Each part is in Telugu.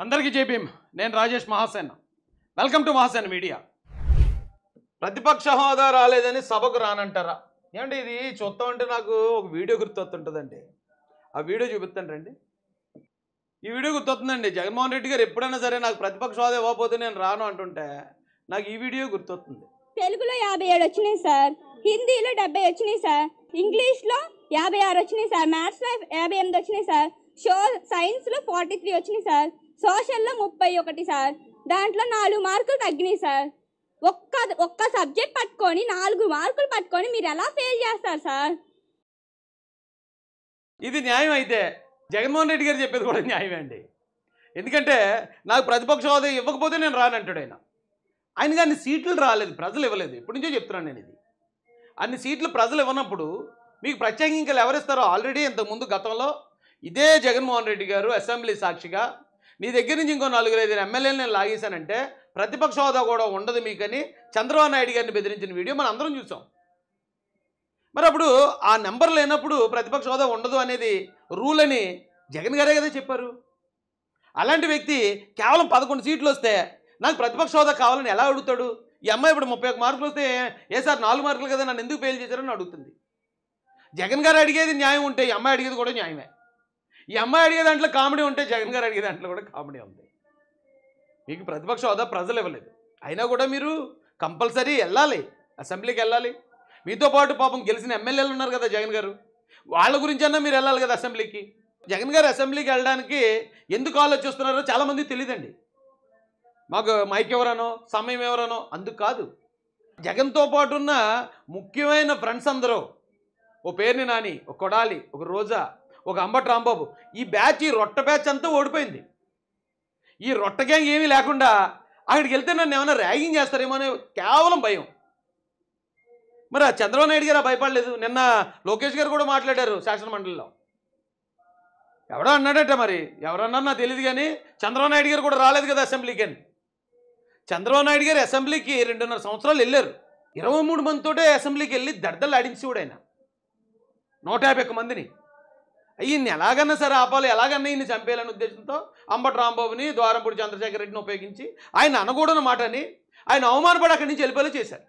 అందరికీ జై భీమ్. నేను Rajesh Mahasen. Welcome to Mahasen media. ప్రతిపక్ష హోదా రాలేదని సభకు రానంటారా? ఏమంటే ఇది చూస్తామంటే నాకు ఒక వీడియో గుర్తొస్తుంటుందండి. ఆ వీడియో చూపిస్తాను రండి. ఈ వీడియో గుర్తొస్తుందండి. జగన్మోహన్ రెడ్డి గారు ఎప్పుడైనా సరే నాకు ప్రతిపక్ష హోదా ఇవ్వకపోతే నేను రాను అంటుంటే నాకు ఈ వీడియో గుర్తొస్తుంది. తెలుగులో 57 వచ్చినాయి సార్, హిందీలో 70 వచ్చినాయి సార్, ఇంగ్లీష్లో 56 వచ్చినాయి సార్, మ్యాథ్స్లో 58 వచ్చినాయి సార్, సైన్స్లో 43 వచ్చినాయి సార్, సోషల్లో 31 సార్. దాంట్లో 4 మార్కులు తగ్గినాయి సార్. ఒక్క సబ్జెక్ట్ పట్టుకొని 4 మార్కులు పట్టుకొని మీరు ఎలా ఫెయిల్ చేస్తారు సార్? ఇది న్యాయం అయితే జగన్మోహన్ రెడ్డి గారు చెప్పేది కూడా న్యాయమే అండి. ఎందుకంటే నాకు ప్రతిపక్ష హోదా ఇవ్వకపోతే నేను రానంటాడు ఆయన. ఆయనకి అన్ని సీట్లు రాలేదు, ప్రజలు ఇవ్వలేదు. ఎప్పటి నుంచో చెప్తున్నాను నేను. ఇది అన్ని సీట్లు ప్రజలు ఇవ్వనప్పుడు మీకు ప్రత్యేకంగా ఇంకా ఎవరిస్తారో? ఆల్రెడీ ఇంతకుముందు గతంలో ఇదే జగన్మోహన్ రెడ్డి గారు అసెంబ్లీ సాక్షిగా నీ దగ్గర నుంచి ఇంకో 4-5 ఎమ్మెల్యేలు నేను లాగేశానంటే ప్రతిపక్ష హోదా కూడా ఉండదు మీకని చంద్రబాబు నాయుడు గారిని బెదిరించిన వీడియో మనం అందరం చూసాం. మరి అప్పుడు ఆ నెంబర్ లేనప్పుడు ప్రతిపక్ష హోదా ఉండదు అనేది రూల్ అని జగన్ గారే కదా చెప్పారు. అలాంటి వ్యక్తి కేవలం 11 సీట్లు వస్తే నాకు ప్రతిపక్ష హోదా కావాలని ఎలా అడుగుతాడు? ఈ అమ్మాయి ఇప్పుడు 31 మార్కులు వస్తే ఏ సార్ 4 మార్కులు కదా, నన్ను ఎందుకు ఫెయిల్ చేశారని అడుగుతుంది. జగన్ గారు అడిగేది న్యాయం ఉంటే ఈ అమ్మాయి అడిగేది కూడా న్యాయమే. ఈ అమ్మాయి అడిగే దాంట్లో కామెడీ ఉంటే జగన్ గారు అడిగే దాంట్లో కూడా కామెడీ ఉంది. మీకు ప్రతిపక్ష హోదా ప్రజలు ఇవ్వలేదు, అయినా కూడా మీరు కంపల్సరీ వెళ్ళాలి, అసెంబ్లీకి వెళ్ళాలి. మీతో పాటు పాపం గెలిచిన ఎమ్మెల్యేలు ఉన్నారు కదా జగన్ గారు, వాళ్ళ గురించి అన్నా మీరు వెళ్ళాలి కదా అసెంబ్లీకి. జగన్ గారు అసెంబ్లీకి వెళ్ళడానికి ఎందుకు ఆలోచిస్తున్నారో చాలామందికి తెలియదండి. మాకు మైక్ ఎవరనో సమయం ఎవరనో అందుకు కాదు. జగన్తో పాటు ఉన్న ముఖ్యమైన ఫ్రెండ్స్ అందరూ, ఓ పేరుని నాని, ఒక కొడాలి, ఒక రోజా, ఒక అంబటి రాంబాబు, ఈ బ్యాచ్, ఈ రొట్ట బ్యాచ్ అంతా ఓడిపోయింది. ఈ రొట్ట గ్యాంగ్ ఏమీ లేకుండా అక్కడికి వెళ్తే నన్ను ఏమైనా ర్యాగింగ్ చేస్తారేమో అనే కేవలం భయం. మరి ఆ చంద్రబాబు నాయుడు గారు భయపడలేదు. నిన్న లోకేష్ గారు కూడా మాట్లాడారు శాసనమండలిలో. ఎవడో అన్నాడట, మరి ఎవరన్నారో నాకు తెలియదు కానీ చంద్రబాబు నాయుడు గారు కూడా రాలేదు కదా అసెంబ్లీకి అని. చంద్రబాబు నాయుడు గారు అసెంబ్లీకి 2.5 సంవత్సరాలు వెళ్ళారు. 23 మందితోటే అసెంబ్లీకి వెళ్ళి దర్దలు ఆడించి కూడా ఆయన 151 మందిని. ఈయన్ని ఎలాగన్నా సరే ఆపాలి, ఎలాగన్నా ఈయన్ని చంపేయాలనే ఉద్దేశంతో అంబటి రాంబాబుని, ద్వారంపూడి చంద్రశేఖర్ రెడ్డిని ఉపయోగించి ఆయన అనకూడని మాటని ఆయన అవమానపడి అక్కడి నుంచి వెళ్ళిపోలే చేశారు.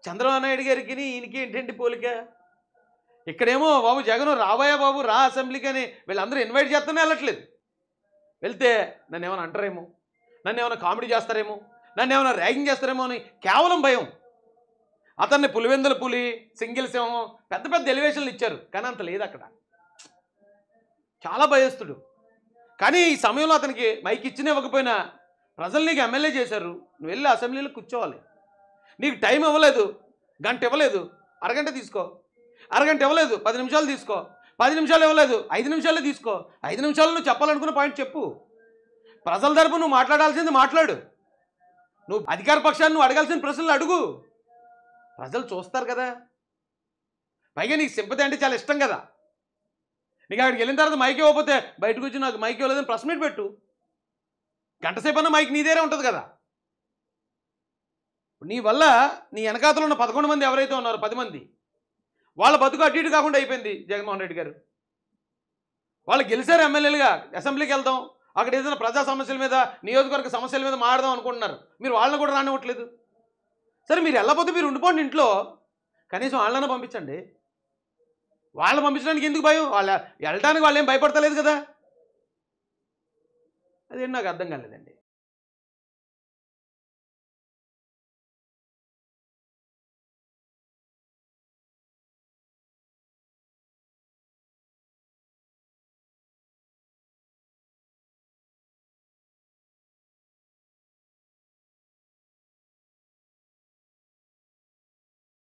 చంద్రబాబు నాయుడు గారికి ఈయనకి ఏంటంటే పోలిక? ఇక్కడేమో బాబు జగన్ రాబోయే బాబు రా అసెంబ్లీకి అని వీళ్ళందరూ ఇన్వైట్ చేస్తూనే వెళ్ళట్లేదు. వెళ్తే నన్ను ఏమైనా అంటారేమో, నన్ను ఏమైనా కామెడీ చేస్తారేమో, నన్ను ఏమైనా ర్యాగింగ్ చేస్తారేమో అని కేవలం భయం. అతన్ని పులివెందుల పులి, సింగిల్ సింహం, పెద్ద పెద్ద ఎలివేషన్లు ఇచ్చారు, కానీ అంత లేదు అక్కడ. చాలా భయస్తుడు. కానీ ఈ సమయంలో అతనికి మైక్ ఇచ్చినా ఇవ్వకపోయినా ప్రజలు నీకు ఎమ్మెల్యే చేశారు, నువ్వు వెళ్ళి అసెంబ్లీలో కూర్చోవాలి. నీకు టైం ఇవ్వలేదు, గంట ఇవ్వలేదు, అరగంట తీసుకో. అరగంట ఇవ్వలేదు, 10 నిమిషాలు తీసుకో. 10 నిమిషాలు ఇవ్వలేదు, 5 నిమిషాలే తీసుకో. 5 నిమిషాలు నువ్వు చెప్పాలనుకున్న పాయింట్ చెప్పు. ప్రజల తరపు నువ్వు మాట్లాడాల్సింది మాట్లాడు. నువ్వు అధికార పక్షాన్ని నువ్వు అడగాల్సిన ప్రశ్నలు అడుగు. ప్రజలు చూస్తారు కదా. పైగా నీకు సింపతి అంటే చాలా ఇష్టం కదా. నీకు అక్కడికి వెళ్ళిన తర్వాత మైక్ ఇవ్వకపోతే బయటకు వచ్చి నాకు మైక్ ఇవ్వలేదని ప్రెస్ మీట్ పెట్టు. గంట సేపు అన్న మైక్ నీ దగ్గరే ఉంటుంది కదా. నీ వల్ల నీ వెనకాతలో ఉన్న 11 మంది ఎవరైతే ఉన్నారో 10 మంది వాళ్ళ బతుకు అటు ఇటు కాకుండా అయిపోయింది. జగన్మోహన్ రెడ్డి గారు వాళ్ళు గెలిచారు ఎమ్మెల్యేలుగా, అసెంబ్లీకి వెళ్దాం, అక్కడ ఏదైనా ప్రజా సమస్యల మీద, నియోజకవర్గ సమస్యల మీద మాట్లాడదాం అనుకుంటున్నారు. మీరు వాళ్ళని కూడా రానివ్వట్లేదు. సరే మీరు వెళ్ళకపోతే మీరు ఉండిపోండి ఇంట్లో, కనీసం వాళ్ళని పంపించండి. వాళ్ళని పంపించడానికి ఎందుకు భయం? వెళ్ళడానికి వాళ్ళు ఏం భయపడతలేదు కదా. అదేంటి నాకు అర్థం కాలేదండి.